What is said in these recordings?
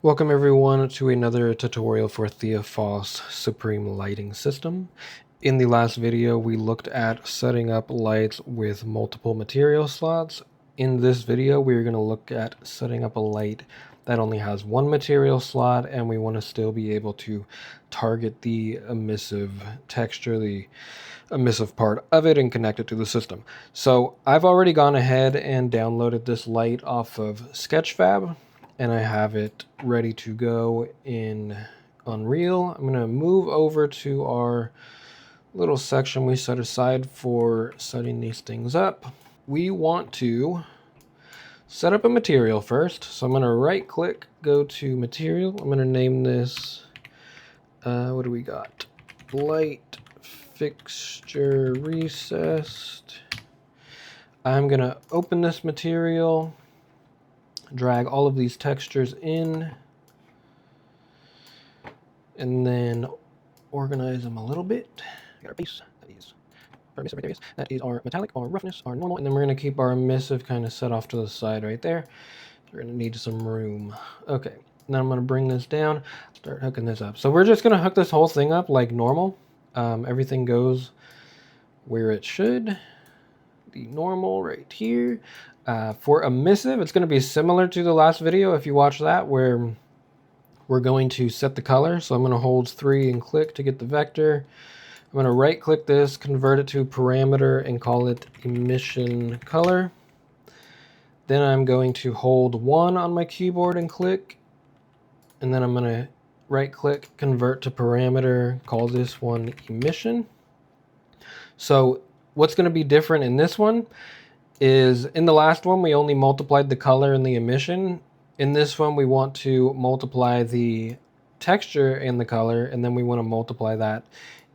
Welcome everyone to another tutorial for THEOPHOS Supreme Lighting System. In the last video we looked at setting up lights with multiple material slots. In this video we're going to look at setting up a light that only has one material slot, and we want to still be able to target the emissive texture, the emissive part of it, and connect it to the system. So I've already gone ahead and downloaded this light off of Sketchfab, and I have it ready to go in Unreal. I'm going to move over to our little section we set aside for setting these things up. We want to set up a material first. So I'm going to right click, go to material. I'm going to name this, what do we got? Light fixture recessed. I'm going to open this material, drag all of these textures in, and then organize them a little bit. We got our base, that is permissive areas, that is our metallic, our roughness, our normal, and then we're going to keep our emissive kind of set off to the side right there. We're going to need some room. Okay, now I'm going to bring this down, start hooking this up. So we're just going to hook this whole thing up like normal. Everything goes where it should. The normal right here. For emissive, it's going to be similar to the last video if you watch that, where we're going to set the color. So I'm going to hold 3 and click to get the vector. I'm going to right click this, convert it to parameter, and call it emission color. Then I'm going to hold 1 on my keyboard and click, and then I'm going to right click, convert to parameter, call this one emission. So what's going to be different in this one is, in the last one we only multiplied the color and the emission. In this one we want to multiply the texture and the color, and then we want to multiply that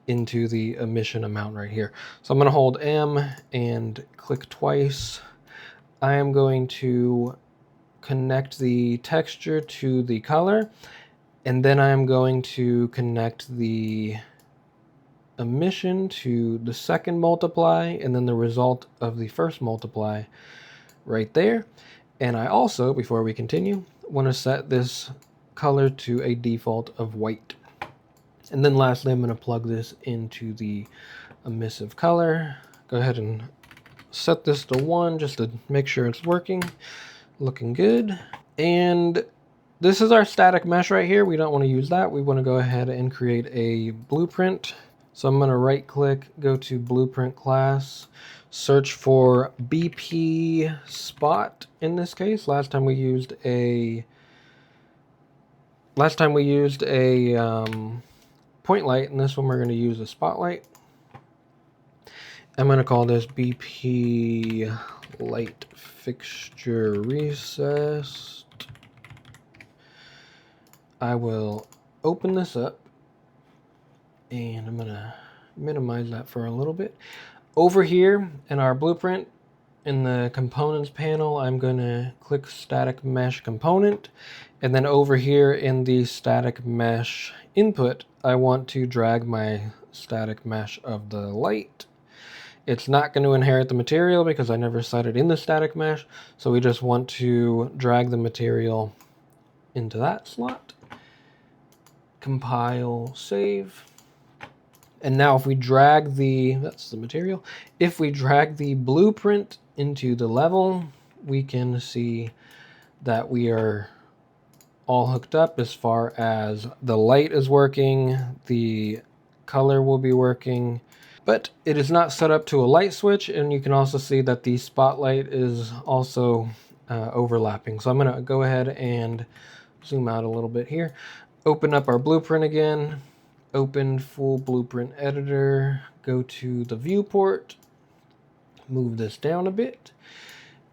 into the emission amount right here. So I'm going to hold M and click twice. I am going to connect the texture to the color, and then I am going to connect the emission to the second multiply, and then the result of the first multiply right there. And I also, before we continue, want to set this color to a default of white. And then lastly, I'm going to plug this into the emissive color. Go ahead and set this to 1 just to make sure it's working. Looking good. And this is our static mesh right here. We don't want to use that. We want to go ahead and create a blueprint. So I'm going to right click, go to blueprint class, search for BP spot in this case. Last time we used a point light, and this one we're going to use a spotlight. I'm going to call this BP light fixture recessed. I will open this up, and I'm going to minimize that for a little bit. Over here in our blueprint, in the components panel, I'm going to click static mesh component, and then over here in the static mesh input, I want to drag my static mesh of the light. It's not going to inherit the material because I never set it in the static mesh, so we just want to drag the material into that slot. Compile, save. And now if we drag that's the material. If we drag the blueprint into the level, we can see that we are all hooked up as far as the light is working, the color will be working, but it is not set up to a light switch, and you can also see that the spotlight is also overlapping. So I'm going to go ahead and zoom out a little bit here, open up our blueprint again, open full blueprint editor, go to the viewport, move this down a bit,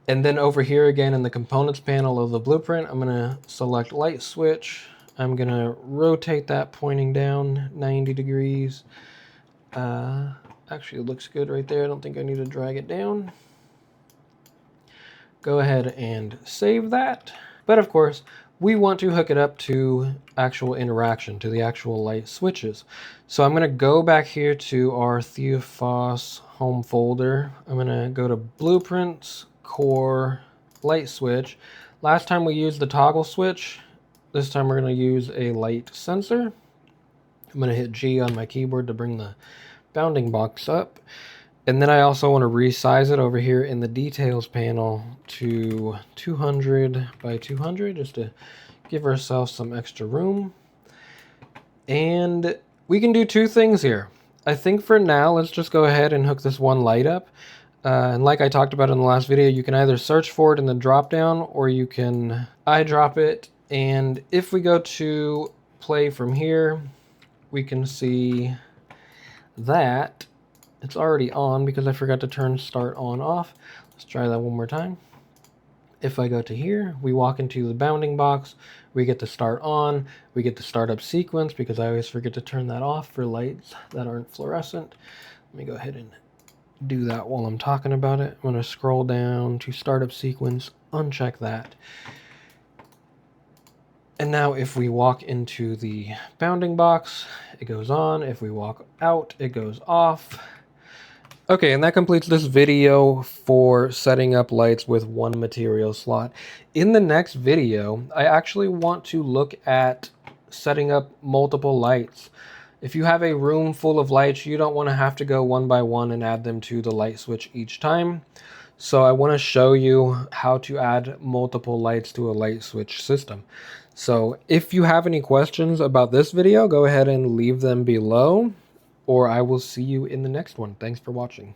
and then over here again in the components panel of the blueprint, I'm going to select light switch. I'm going to rotate that pointing down 90 degrees. Actually, it looks good right there. I don't think I need to drag it down. Go ahead and save that. But of course, we want to hook it up to actual interaction, to the actual light switches. So I'm going to go back here to our THEOPHOS home folder. I'm going to go to Blueprints, Core, Light Switch. Last time we used the toggle switch. This time we're going to use a light sensor. I'm going to hit G on my keyboard to bring the bounding box up. And then I also want to resize it over here in the details panel to 200 by 200 just to give ourselves some extra room. And we can do two things here. I think for now, let's just go ahead and hook this one light up. And like I talked about in the last video, you can either search for it in the drop down or you can eyedrop it. And if we go to play from here, we can see that it's already on because I forgot to turn start on off. Let's try that one more time. If I go to here, we walk into the bounding box, we get to start on, we get to start up sequence because I always forget to turn that off for lights that aren't fluorescent. Let me go ahead and do that while I'm talking about it. I'm going to scroll down to startup sequence, uncheck that. And now if we walk into the bounding box, it goes on. If we walk out, it goes off. Okay, and that completes this video for setting up lights with one material slot. In the next video, I actually want to look at setting up multiple lights. If you have a room full of lights, you don't want to have to go one by one and add them to the light switch each time. So I want to show you how to add multiple lights to a light switch system. So if you have any questions about this video, go ahead and leave them below, or I will see you in the next one. Thanks for watching.